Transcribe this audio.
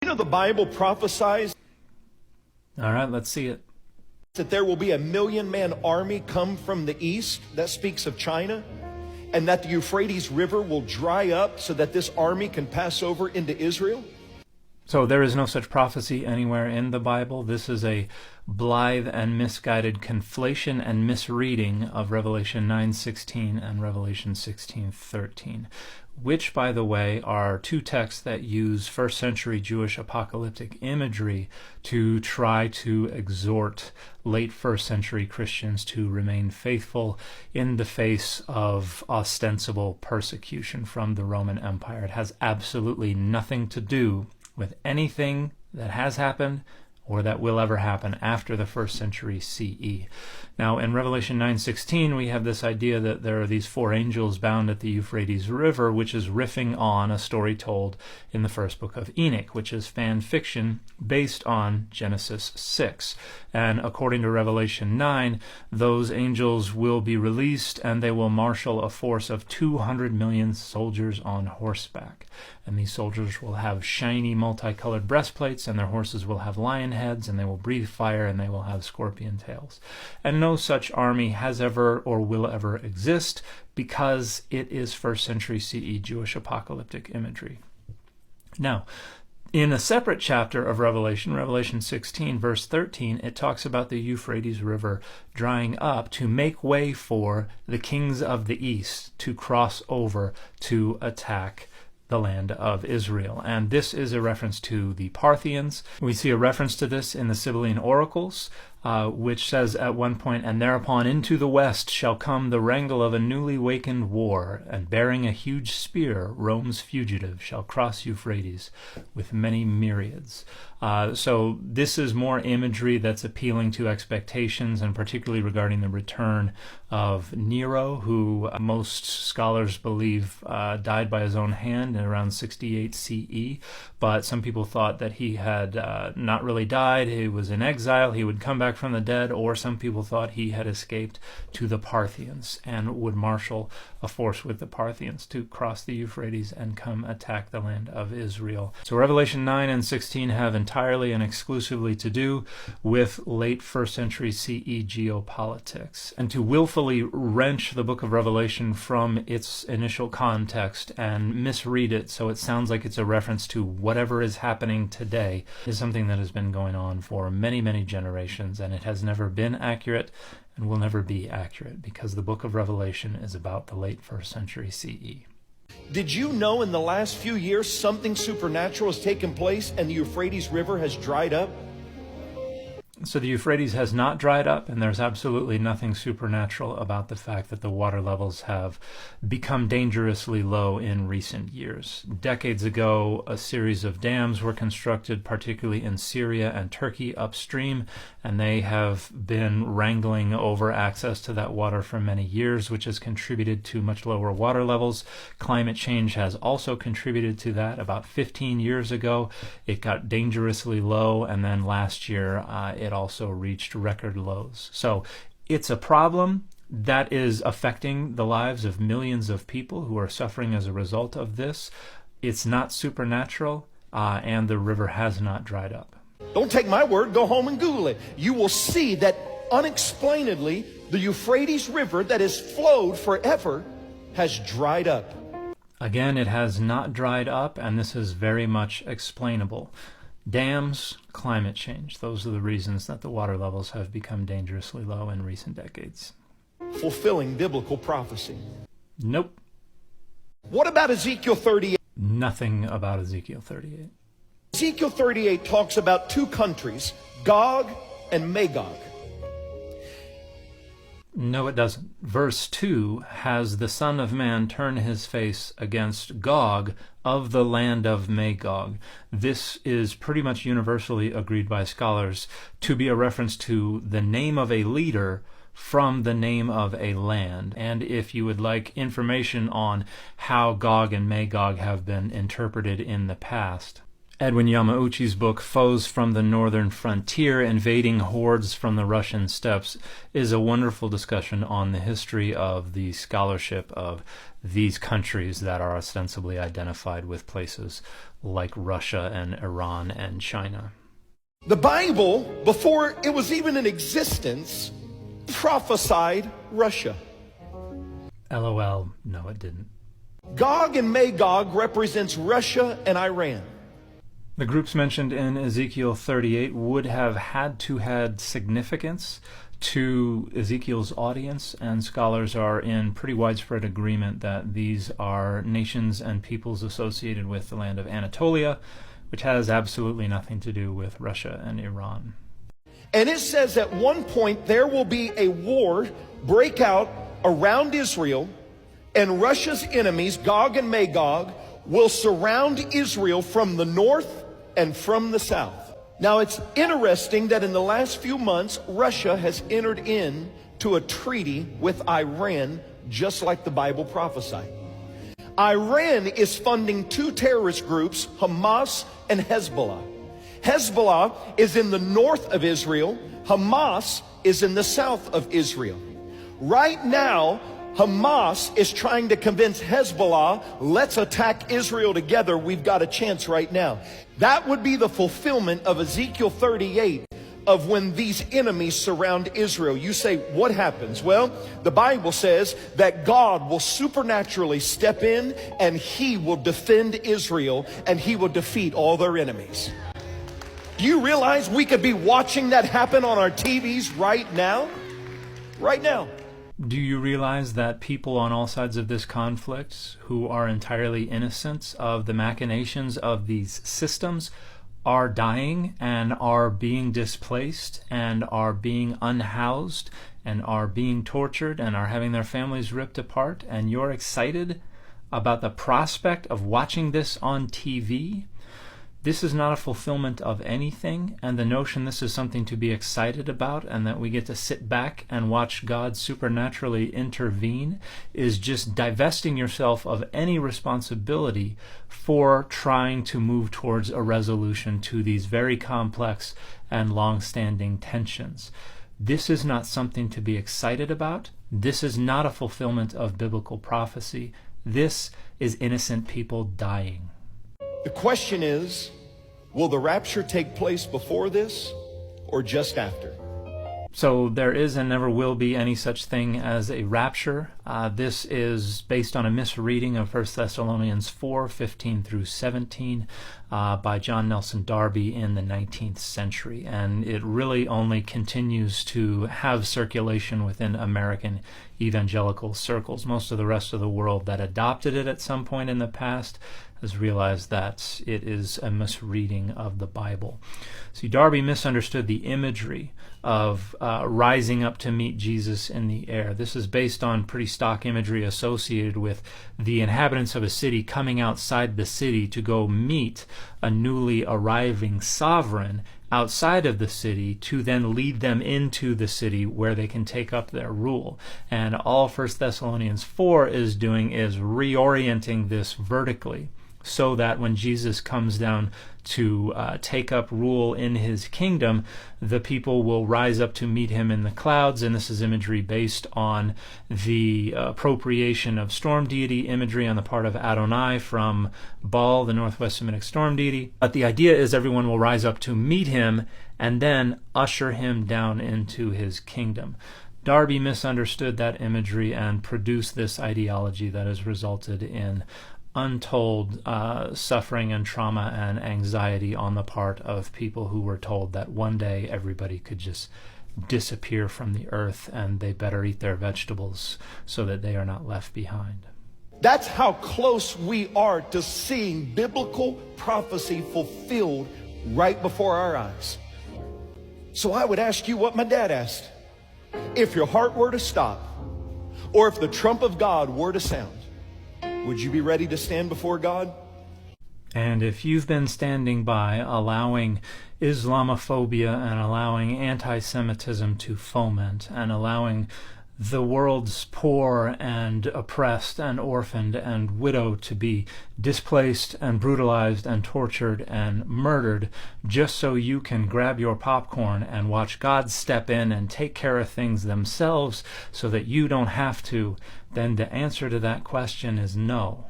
know the Bible prophesies All right, let's see it. that there will be 1,000,000-man army come from the east? That speaks of China. And that the Euphrates River will dry up so that this army can pass over into Israel? So there is no such prophecy anywhere in the Bible. This is a blithe and misguided conflation and misreading of Revelation 9:16 and Revelation 16:13, which, by the way, are two texts that use first century Jewish apocalyptic imagery to try to exhort late first century Christians to remain faithful in the face of ostensible persecution from the Roman Empire. It has absolutely nothing to do with anything that has happened or that will ever happen after the first century CE. Now, in Revelation 9:16, we have this idea that there are these four angels bound at the Euphrates River, which is riffing on a story told in the first book of Enoch, which is fan fiction based on Genesis 6. And according to Revelation 9, those angels will be released and they will marshal a force of 200 million soldiers on horseback. And these soldiers will have shiny multicolored breastplates, and their horses will have lion heads, and they will breathe fire, and they will have scorpion tails. And no such army has ever or will ever exist, because it is first century CE Jewish apocalyptic imagery. Now, in a separate chapter of Revelation, Revelation 16, verse 13, it talks about the Euphrates River drying up to make way for the kings of the east to cross over to attack the land of Israel. And this is a reference to the Parthians. We see a reference to this in the Sibylline Oracles, which says at one point, "And thereupon into the west shall come the wrangle of a newly wakened war, and bearing a huge spear, Rome's fugitive shall cross Euphrates with many myriads." So this is more imagery that's appealing to expectations, and particularly regarding the return of Nero, who most scholars believe died by his own hand in around 68 CE. But some people thought that he had not really died, he was in exile, he would come back from the dead, or some people thought he had escaped to the Parthians and would marshal a force with the Parthians to cross the Euphrates and come attack the land of Israel. So Revelation 9 and 16 have entirely and exclusively to do with late first century CE geopolitics. And to willfully wrench the book of Revelation from its initial context and misread it so it sounds like it's a reference to whatever is happening today is something that has been going on for many, many generations, and it has never been accurate and will never be accurate, because the book of Revelation is about the late first century CE. Did you know in the last few years something supernatural has taken place and the Euphrates River has dried up? So the Euphrates has not dried up, and there's absolutely nothing supernatural about the fact that the water levels have become dangerously low in recent years. Decades ago, a series of dams were constructed, particularly in Syria and Turkey upstream, and they have been wrangling over access to that water for many years, which has contributed to much lower water levels. Climate change has also contributed to that. About 15 years ago, it got dangerously low, and then last year, it also reached record lows. So it's a problem that is affecting the lives of millions of people who are suffering as a result of this. It's not supernatural, and the river has not dried up. Don't take my word, go home and Google it. You will see that unexplainedly the Euphrates River that has flowed forever has dried up. Again, it has not dried up, and this is very much explainable. Dams, climate change, those are the reasons that the water levels have become dangerously low in recent decades. Fulfilling biblical prophecy. Nope. What about Ezekiel 38? Nothing about Ezekiel 38. Ezekiel 38 talks about two countries, Gog and Magog. No, it doesn't. Verse 2 has the Son of Man turn his face against Gog of the land of Magog. This is pretty much universally agreed by scholars to be a reference to the name of a leader from the name of a land. And if you would like information on how Gog and Magog have been interpreted in the past, Edwin Yamauchi's book, Foes from the Northern Frontier, Invading Hordes from the Russian Steppes, is a wonderful discussion on the history of the scholarship of these countries that are ostensibly identified with places like Russia and Iran and China. The Bible, before it was even in existence, prophesied Russia. LOL, no it didn't. Gog and Magog represents Russia and Iran. The groups mentioned in Ezekiel 38 would have had to had significance to Ezekiel's audience, and scholars are in pretty widespread agreement that these are nations and peoples associated with the land of Anatolia, which has absolutely nothing to do with Russia and Iran. And it says at one point there will be a war break out around Israel, and Russia's enemies, Gog and Magog, will surround Israel from the north and from the south. Now it's interesting that in the last few months, Russia has entered into a treaty with Iran, just like the Bible prophesied. Iran is funding two terrorist groups, Hamas and Hezbollah. Hezbollah is in the north of Israel. Hamas is in the south of Israel. Right now, Hamas is trying to convince Hezbollah, let's attack Israel together. We've got a chance right now. That would be the fulfillment of Ezekiel 38 of when these enemies surround Israel. You say, what happens? Well, the Bible says that God will supernaturally step in and He will defend Israel and He will defeat all their enemies. Do you realize we could be watching that happen on our TVs right now? Right now. Do you realize that people on all sides of this conflict who are entirely innocent of the machinations of these systems are dying and are being displaced and are being unhoused and are being tortured and are having their families ripped apart, and you're excited about the prospect of watching this on TV? This is not a fulfillment of anything, and the notion this is something to be excited about and that we get to sit back and watch God supernaturally intervene is just divesting yourself of any responsibility for trying to move towards a resolution to these very complex and long-standing tensions. This is not something to be excited about. This is not a fulfillment of biblical prophecy. This is innocent people dying. The question is, will the rapture take place before this or just after? So there is and never will be any such thing as a rapture. This is based on a misreading of 1 Thessalonians 4:15 through 17 by John Nelson Darby in the 19th century. And it really only continues to have circulation within American evangelical circles. Most of the rest of the world that adopted it at some point in the past has realized that it is a misreading of the Bible. See, Darby misunderstood the imagery of rising up to meet Jesus in the air. This is based on pretty stock imagery associated with the inhabitants of a city coming outside the city to go meet a newly arriving sovereign outside of the city to then lead them into the city where they can take up their rule. And all 1 Thessalonians 4 is doing is reorienting this vertically, so that when Jesus comes down to take up rule in his kingdom, the people will rise up to meet him in the clouds. And this is imagery based on the appropriation of storm deity imagery on the part of Adonai from Baal, the northwest Semitic storm deity. But the idea is everyone will rise up to meet him and then usher him down into his kingdom. Darby misunderstood that imagery and produced this ideology that has resulted in untold suffering and trauma and anxiety on the part of people who were told that one day everybody could just disappear from the earth and they better eat their vegetables so that they are not left behind. That's how close we are to seeing biblical prophecy fulfilled right before our eyes. So I would ask you what my dad asked. If your heart were to stop, or if the trump of God were to sound, would you be ready to stand before God? And if you've been standing by allowing Islamophobia and allowing anti-Semitism to foment and allowing the world's poor and oppressed and orphaned and widow to be displaced and brutalized and tortured and murdered, just so you can grab your popcorn and watch God step in and take care of things themselves so that you don't have to, then the answer to that question is no.